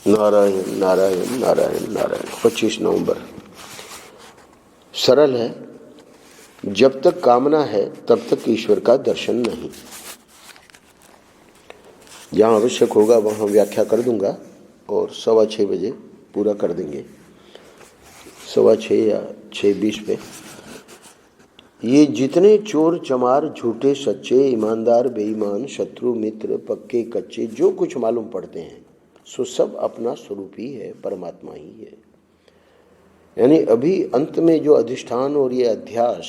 नारायण नारायण नारायण नारायण। 25 नवंबर। सरल है, जब तक कामना है तब तक ईश्वर का दर्शन नहीं। जहाँ आवश्यक होगा वहाँ व्याख्या कर दूंगा और 6:15 बजे पूरा कर देंगे। 6:15 या 6:20 पे ये जितने चोर चमार झूठे सच्चे ईमानदार बेईमान शत्रु मित्र पक्के कच्चे जो कुछ मालूम पड़ते हैं सो सब अपना स्वरूप ही है, परमात्मा ही है। यानी अभी अंत में जो अधिष्ठान और ये अध्यास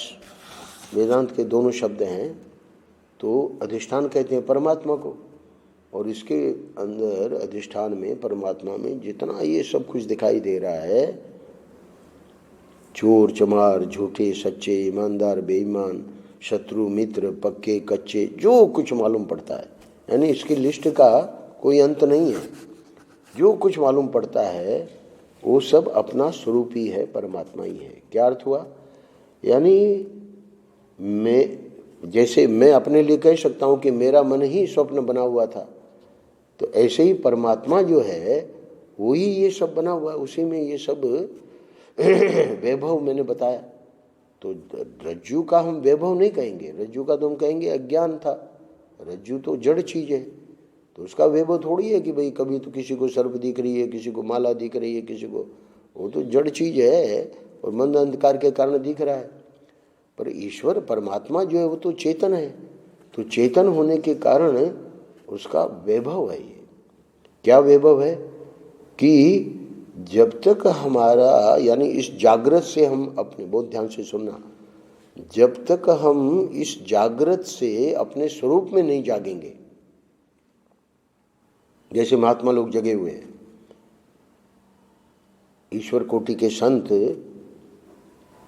वेदांत के दोनों शब्द हैं, तो अधिष्ठान कहते हैं परमात्मा को, और इसके अंदर अधिष्ठान में परमात्मा में जितना ये सब कुछ दिखाई दे रहा है, चोर चमार झूठे सच्चे ईमानदार बेईमान शत्रु मित्र पक्के कच्चे जो कुछ मालूम पड़ता है, यानी इसकी लिस्ट का कोई अंत नहीं है। जो कुछ मालूम पड़ता है वो सब अपना स्वरूप ही है, परमात्मा ही है। क्या अर्थ हुआ? यानी जैसे मैं अपने लिए कह सकता हूँ कि मेरा मन ही स्वप्न बना हुआ था, तो ऐसे ही परमात्मा जो है वही ये सब बना हुआ है, उसी में ये सब वैभव मैंने बताया। तो रज्जु का हम वैभव नहीं कहेंगे, रज्जु का तो हम कहेंगे अज्ञान था। रज्जु तो जड़ चीज है, तो उसका वैभव थोड़ी है कि भाई कभी तो किसी को सर्प दिख रही है, किसी को माला दिख रही है, किसी को, वो तो जड़ चीज है और मंद अंधकार के कारण दिख रहा है। पर ईश्वर परमात्मा जो है वो तो चेतन है, तो चेतन होने के कारण उसका वैभव है। ये क्या वैभव है कि जब तक हमारा, यानी इस जागृत से हम अपने, बहुत ध्यान से सुनना, जब तक हम इस जागृत से अपने स्वरूप में नहीं जागेंगे, जैसे महात्मा लोग जगे हुए हैं, ईश्वर कोटि के संत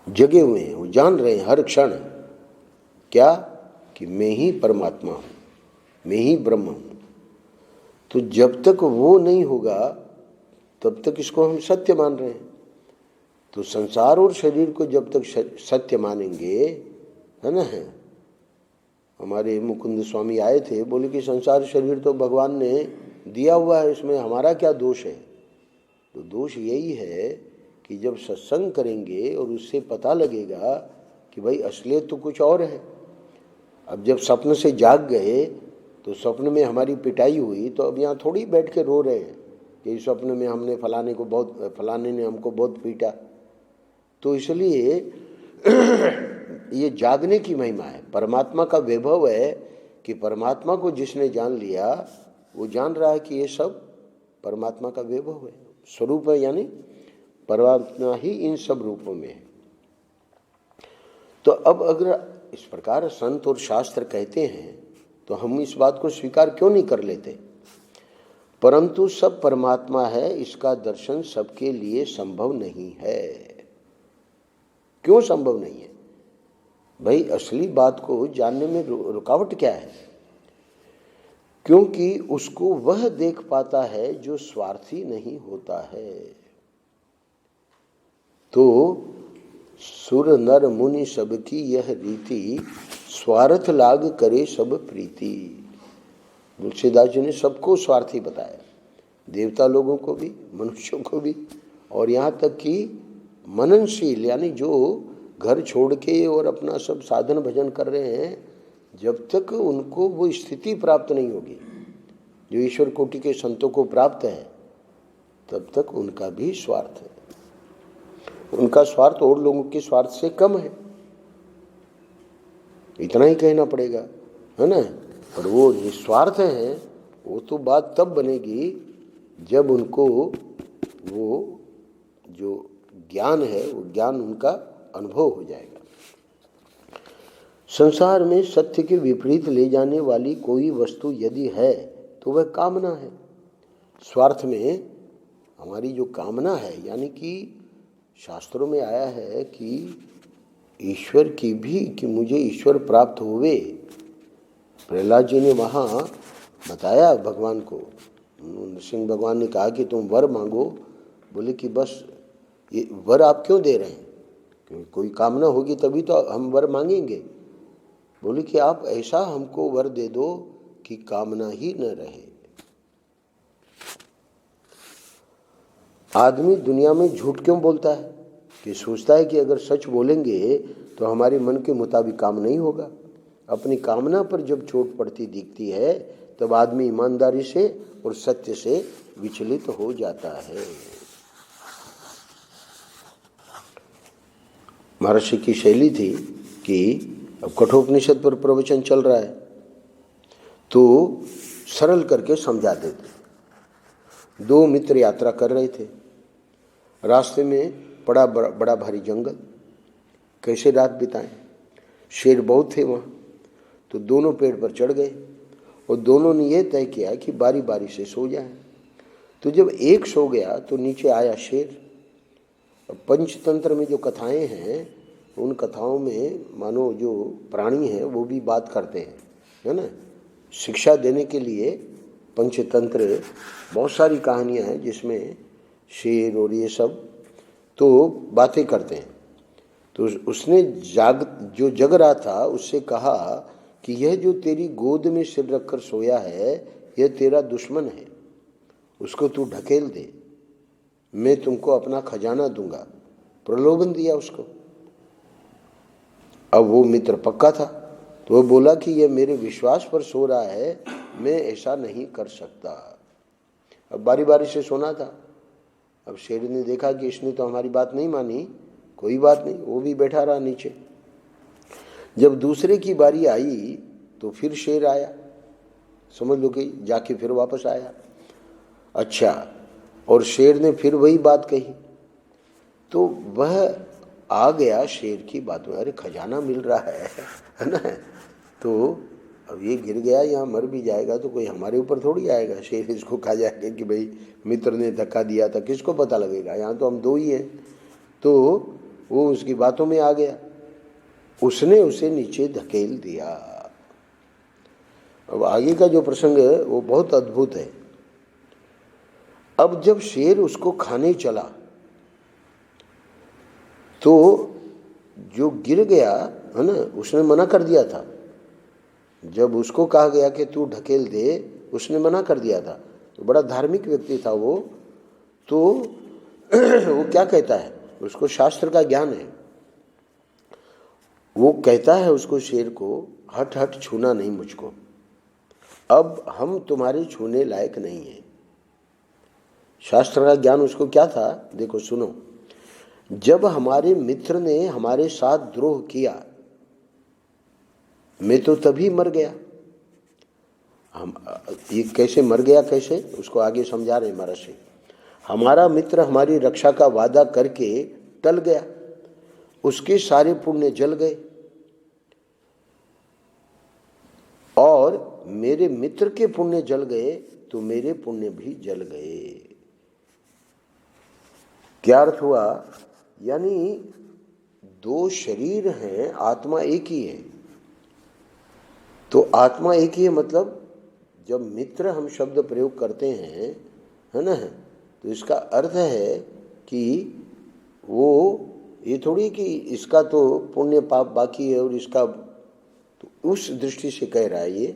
जगे हुए हैं, वो जान रहे हैं हर क्षण क्या कि मैं ही परमात्मा हूं, मैं ही ब्रह्म हूं। तो जब तक वो नहीं होगा तब तक इसको हम सत्य मान रहे हैं। तो संसार और शरीर को जब तक सत्य मानेंगे, है ना, है हमारे मुकुंद स्वामी आए थे, बोले कि संसार शरीर तो भगवान ने दिया हुआ है, इसमें हमारा क्या दोष है? तो दोष यही है कि जब सत्संग करेंगे और उससे पता लगेगा कि भाई असलियत तो कुछ और है। अब जब स्वप्न से जाग गए तो स्वप्न में हमारी पिटाई हुई, तो अब यहाँ थोड़ी बैठ के रो रहे हैं कि स्वप्न में हमने फलाने ने हमको बहुत पीटा। तो इसलिए ये जागने की महिमा है, परमात्मा का वैभव है कि परमात्मा को जिसने जान लिया वो जान रहा है कि ये सब परमात्मा का वैभव है, स्वरूप है, यानी परमात्मा ही इन सब रूपों में है। तो अब अगर इस प्रकार संत और शास्त्र कहते हैं तो हम इस बात को स्वीकार क्यों नहीं कर लेते? परंतु सब परमात्मा है, इसका दर्शन सबके लिए संभव नहीं है। क्यों संभव नहीं है भाई? असली बात को जानने में रुकावट क्या है? क्योंकि उसको वह देख पाता है जो स्वार्थी नहीं होता है। तो सुर नर मुनि सबकी यह रीति, स्वार्थ लाग करे सब प्रीति। तुलसीदास जी ने सबको स्वार्थी बताया, देवता लोगों को भी, मनुष्यों को भी, और यहाँ तक कि मननशील, यानी जो घर छोड़ के और अपना सब साधन भजन कर रहे हैं, जब तक उनको वो स्थिति प्राप्त नहीं होगी जो ईश्वर कोटि के संतों को प्राप्त है, तब तक उनका भी स्वार्थ है। उनका स्वार्थ और लोगों के स्वार्थ से कम है, इतना ही कहना पड़ेगा, है ना। और वो निस्वार्थ हैं, वो तो बात तब बनेगी जब उनको वो जो ज्ञान है वो ज्ञान उनका अनुभव हो जाएगा। संसार में सत्य के विपरीत ले जाने वाली कोई वस्तु यदि है तो वह कामना है। स्वार्थ में हमारी जो कामना है, यानी कि शास्त्रों में आया है कि ईश्वर की भी, कि मुझे ईश्वर प्राप्त होवे। प्रहलाद जी ने वहाँ बताया भगवान को, नरसिंह भगवान ने कहा कि तुम वर मांगो। बोले कि बस ये वर आप क्यों दे रहे हैं? क्योंकि कोई कामना होगी तभी तो हम वर मांगेंगे। बोले कि आप ऐसा हमको वर दे दो कि कामना ही न रहे। आदमी दुनिया में झूठ क्यों बोलता है? कि सोचता है कि अगर सच बोलेंगे तो हमारे मन के मुताबिक काम नहीं होगा। अपनी कामना पर जब चोट पड़ती दिखती है तब आदमी ईमानदारी से और सत्य से विचलित हो जाता है। महर्षि की शैली थी कि अब कठोपनिषद पर प्रवचन चल रहा है तो सरल करके समझा देते। दो मित्र यात्रा कर रहे थे, रास्ते में बड़ा भारी जंगल, कैसे रात बिताएं। शेर बहुत थे वहाँ, तो दोनों पेड़ पर चढ़ गए और दोनों ने यह तय किया कि बारी बारी से सो जाएं। तो जब एक सो गया तो नीचे आया शेर। पंचतंत्र में जो कथाएं हैं उन कथाओं में मानो जो प्राणी हैं वो भी बात करते हैं, है ना। शिक्षा देने के लिए पंचतंत्र बहुत सारी कहानियां हैं जिसमें शेर और ये सब तो बातें करते हैं। तो उसने जो जग रहा था उससे कहा कि यह जो तेरी गोद में सिर रखकर सोया है यह तेरा दुश्मन है, उसको तू ढकेल दे, मैं तुमको अपना खजाना दूंगा। प्रलोभन दिया उसको। अब वो मित्र पक्का था तो वो बोला कि यह मेरे विश्वास पर सो रहा है, मैं ऐसा नहीं कर सकता। अब बारी बारी से सोना था। अब शेर ने देखा कि इसने तो हमारी बात नहीं मानी, कोई बात नहीं, वो भी बैठा रहा नीचे। जब दूसरे की बारी आई तो फिर शेर आया, समझ लो कि जाके फिर वापस आया। अच्छा, और शेर ने फिर वही बात कही तो वह आ गया शेर की बात में, अरे खजाना मिल रहा है ना, तो अब ये गिर गया यहाँ मर भी जाएगा तो कोई हमारे ऊपर थोड़ी आएगा। शेर इसको कहा जाएगा कि भाई मित्र ने धक्का दिया था, किसको पता लगेगा, यहाँ तो हम दो ही हैं। तो वो उसकी बातों में आ गया, उसने उसे नीचे धकेल दिया। अब आगे का जो प्रसंग है वो बहुत अद्भुत है। अब जब शेर उसको खाने चला तो जो गिर गया है ना, उसने मना कर दिया था। जब उसको कहा गया कि तू ढकेल दे, उसने मना कर दिया था। तो बड़ा धार्मिक व्यक्ति था वो, तो वो क्या कहता है, उसको शास्त्र का ज्ञान है। वो कहता है उसको, शेर को, हट हट छूना नहीं मुझको, अब हम तुम्हारे छूने लायक नहीं है। शास्त्र का ज्ञान उसको क्या था, देखो सुनो। जब हमारे मित्र ने हमारे साथ द्रोह किया मैं तो तभी मर गया। हम ये कैसे मर गया, कैसे, उसको आगे समझा रहे महर्षि। हमारा मित्र हमारी रक्षा का वादा करके टल गया, उसके सारे पुण्य जल गए और मेरे मित्र के पुण्य जल गए तो मेरे पुण्य भी जल गए। क्या अर्थ हुआ, यानी दो शरीर हैं, आत्मा एक ही है। तो आत्मा एक ही है मतलब जब मित्र हम शब्द प्रयोग करते हैं, है ना, तो इसका अर्थ है कि वो ये थोड़ी कि इसका तो पुण्य पाप बाकी है और इसका, तो उस दृष्टि से कह रहा है ये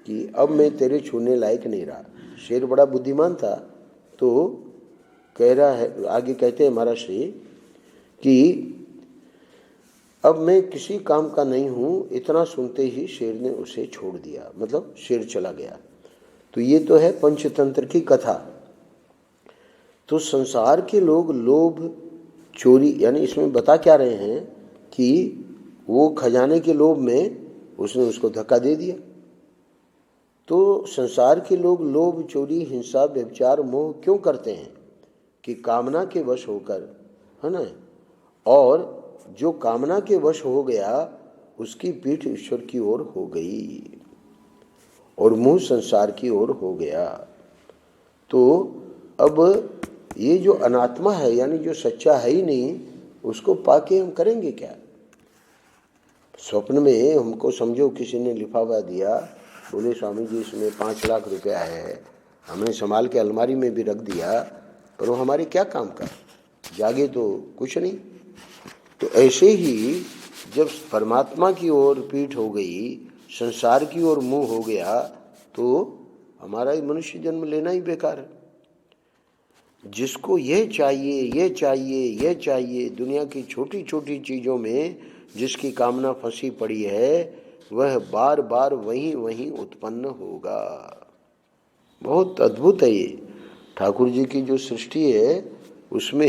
कि अब मैं तेरे छूने लायक नहीं रहा। शेर बड़ा बुद्धिमान था तो कह रहा है, आगे कहते हैं महर्षि कि अब मैं किसी काम का नहीं हूँ। इतना सुनते ही शेर ने उसे छोड़ दिया, मतलब शेर चला गया। तो ये तो है पंचतंत्र की कथा। तो संसार के लोग लोभ, चोरी, यानी इसमें बता क्या रहे हैं कि वो खजाने के लोभ में उसने उसको धक्का दे दिया। तो संसार के लोग लोभ, चोरी, हिंसा, व्यभिचार, मोह क्यों करते हैं? कि कामना के वश होकर, है ना। और जो कामना के वश हो गया उसकी पीठ ईश्वर की ओर हो गई और मुंह संसार की ओर हो गया। तो अब ये जो अनात्मा है, यानी जो सच्चा है ही नहीं, उसको पाके हम करेंगे क्या? स्वप्न में हमको समझो किसी ने लिफाफा दिया, बोले स्वामी जी इसमें 5 लाख रुपया है, हमने संभाल के अलमारी में भी रख दिया, पर वो हमारे क्या काम का, जागे तो कुछ नहीं। तो ऐसे ही जब परमात्मा की ओर पीठ हो गई, संसार की ओर मुंह हो गया, तो हमारा ही मनुष्य जन्म लेना ही बेकार है। जिसको ये चाहिए, ये चाहिए, ये चाहिए, दुनिया की छोटी छोटी चीज़ों में जिसकी कामना फंसी पड़ी है, वह बार बार वहीं वहीं उत्पन्न होगा। बहुत अद्भुत है ये ठाकुर जी की जो सृष्टि है, उसमें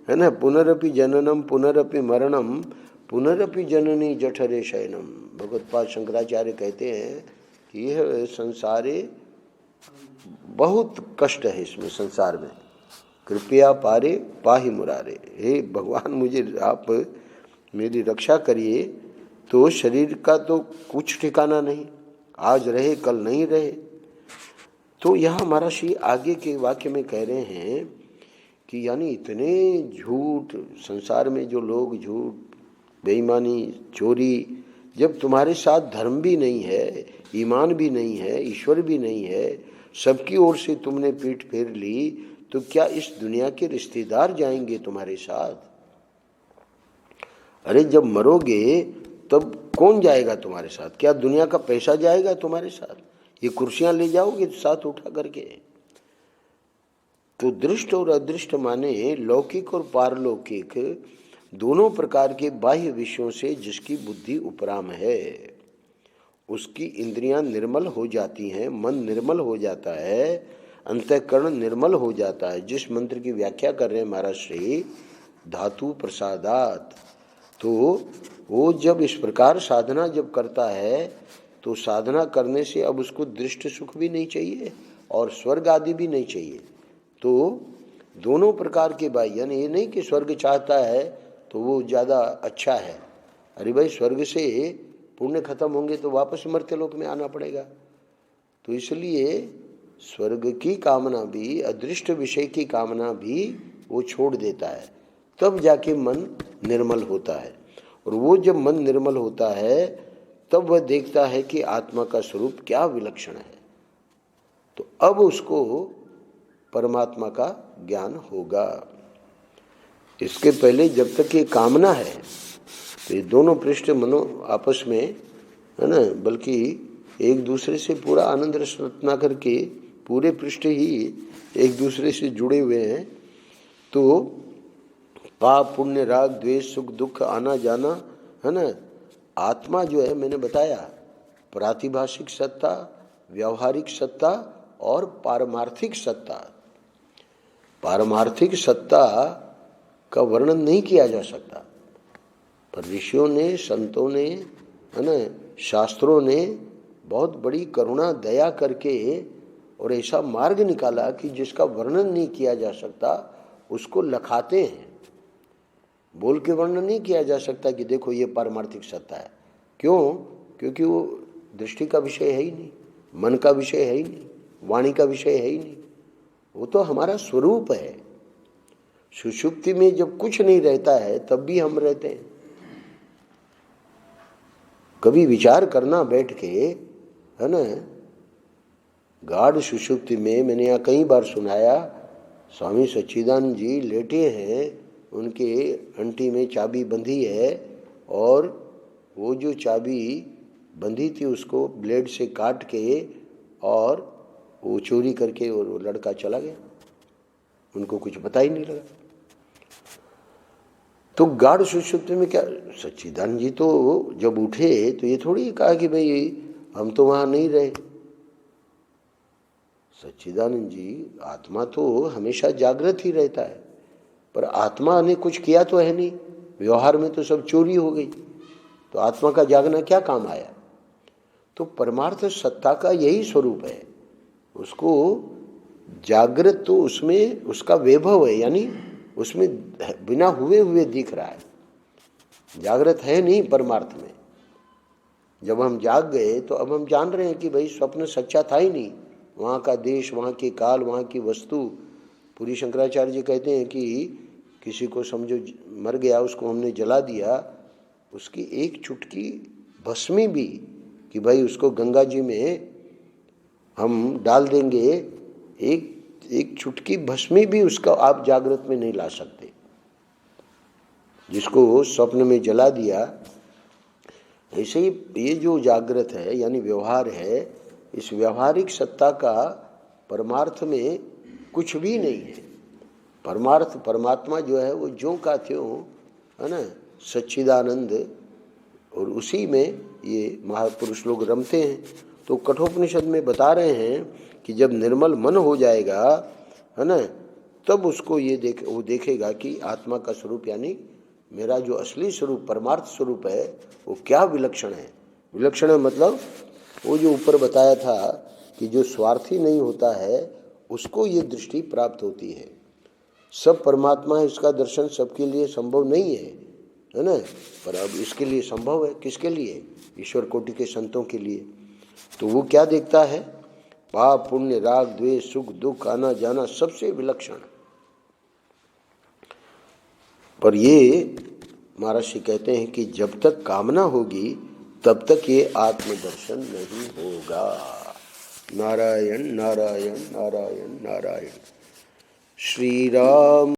है ना, पुनरपि जननम पुनरपि मरणम पुनरपि जननी जठरे शयनम। भगवत्पाद शंकराचार्य कहते हैं कि यह संसारे बहुत कष्ट है, इसमें संसार में, कृपया पारे पाहि मुरारे। हे भगवान, मुझे आप मेरी रक्षा करिए। तो शरीर का तो कुछ ठिकाना नहीं, आज रहे कल नहीं रहे। तो यहाँ महर्षि आगे के वाक्य में कह रहे हैं कि यानी इतने झूठ संसार में, जो लोग झूठ, बेईमानी, चोरी, जब तुम्हारे साथ धर्म भी नहीं है, ईमान भी नहीं है, ईश्वर भी नहीं है, सबकी ओर से तुमने पीठ फेर ली, तो क्या इस दुनिया के रिश्तेदार जाएंगे तुम्हारे साथ? अरे जब मरोगे तब कौन जाएगा तुम्हारे साथ? क्या दुनिया का पैसा जाएगा तुम्हारे साथ? ये कुर्सियां ले जाओगे साथ उठा करके? तो दृष्ट और अदृष्ट माने लौकिक और पारलौकिक दोनों प्रकार के बाह्य विषयों से जिसकी बुद्धि उपराम है, उसकी इंद्रियां निर्मल हो जाती हैं, मन निर्मल हो जाता है, अंतःकरण निर्मल हो जाता है। जिस मंत्र की व्याख्या कर रहे हैं महाराज श्री, धातु प्रसादात, तो वो जब इस प्रकार साधना जब करता है, तो साधना करने से अब उसको दृष्ट सुख भी नहीं चाहिए और स्वर्ग आदि भी नहीं चाहिए। तो दोनों प्रकार के भाई, यानी ये नहीं कि स्वर्ग चाहता है तो वो ज़्यादा अच्छा है। अरे भाई, स्वर्ग से पुण्य खत्म होंगे तो वापस मर्त्य लोक में आना पड़ेगा। तो इसलिए स्वर्ग की कामना भी, अदृष्ट विषय की कामना भी वो छोड़ देता है, तब जाके मन निर्मल होता है। और वो जब मन निर्मल होता है तब वह देखता है कि आत्मा का स्वरूप क्या विलक्षण है। तो अब उसको परमात्मा का ज्ञान होगा। इसके पहले जब तक ये कामना है, तो ये दोनों पृष्ठ मनो आपस में, है ना, बल्कि एक दूसरे से पूरा आनंद रस रत्ना करके पूरे पृष्ठ ही एक दूसरे से जुड़े हुए हैं। तो पाप पुण्य राग द्वेष सुख दुख आना जाना, है ना, आत्मा जो है, मैंने बताया, प्रातिभाषिक सत्ता, व्यावहारिक सत्ता और पारमार्थिक सत्ता। पारमार्थिक सत्ता का वर्णन नहीं किया जा सकता, पर ऋषियों ने, संतों ने, है ना, शास्त्रों ने बहुत बड़ी करुणा दया करके और ऐसा मार्ग निकाला कि जिसका वर्णन नहीं किया जा सकता उसको लखाते हैं। बोल के वर्णन नहीं किया जा सकता कि देखो ये पारमार्थिक सत्ता है। क्यों? क्योंकि वो दृष्टि का विषय है ही नहीं, मन का विषय है ही नहीं, वाणी का विषय है ही नहीं। वो तो हमारा स्वरूप है। सुषुप्ति में जब कुछ नहीं रहता है तब भी हम रहते हैं। कभी विचार करना बैठ के, है ना, गाढ़ सुषुप्ति में, मैंने यहाँ कई बार सुनाया, स्वामी सच्चिदानंद जी लेटे हैं, उनके अंटी में चाबी बंधी है और वो जो चाबी बंधी थी उसको ब्लेड से काट के और वो चोरी करके और वो लड़का चला गया, उनको कुछ पता ही नहीं लगा। तो गाढ़ सुषुप्ति में क्या, सच्चिदानंद जी तो जब उठे तो ये थोड़ी कहा कि भाई हम तो वहाँ नहीं रहे। सच्चिदानंद जी, आत्मा तो हमेशा जागृत ही रहता है, पर आत्मा ने कुछ किया तो है नहीं, व्यवहार में तो सब चोरी हो गई, तो आत्मा का जागना क्या काम आया? तो परमार्थ सत्ता का यही स्वरूप है। उसको जागृत तो उसमें उसका वैभव है, यानी उसमें बिना हुए हुए दिख रहा है, जागृत है नहीं परमार्थ में। जब हम जाग गए तो अब हम जान रहे हैं कि भाई स्वप्न सच्चा था ही नहीं, वहाँ का देश, वहाँ के काल, वहाँ की वस्तु। पूरी शंकराचार्य जी कहते हैं कि किसी को समझो मर गया, उसको हमने जला दिया, उसकी एक चुटकी भस्मी भी, कि भाई उसको गंगा जी में हम डाल देंगे, एक चुटकी भस्मी भी उसका आप जागृत में नहीं ला सकते। जिसको स्वप्न में जला दिया, ऐसे ही ये जो जागृत है यानी व्यवहार है, इस व्यवहारिक सत्ता का परमार्थ में कुछ भी नहीं है। परमार्थ परमात्मा जो है वो ज्यों का त्यों, है ना, सच्चिदानंद, और उसी में ये महापुरुष लोग रमते हैं। तो कठोपनिषद में बता रहे हैं कि जब निर्मल मन हो जाएगा, है ना, तब उसको ये वो देखेगा कि आत्मा का स्वरूप यानी मेरा जो असली स्वरूप परमार्थ स्वरूप है वो क्या विलक्षण है। विलक्षण है मतलब वो जो ऊपर बताया था कि जो स्वार्थी नहीं होता है उसको ये दृष्टि प्राप्त होती है। सब परमात्मा है, इसका दर्शन सबके लिए संभव नहीं है ना, पर अब इसके लिए संभव है। किसके लिए? ईश्वर कोटि के संतों के लिए। तो वो क्या देखता है? पाप पुण्य राग द्वेष सुख दुख आना जाना सबसे विलक्षण। पर ये महर्षि कहते हैं कि जब तक कामना होगी तब तक ये आत्मदर्शन नहीं होगा। नारायण नारायण नारायण नारायण। श्री राम।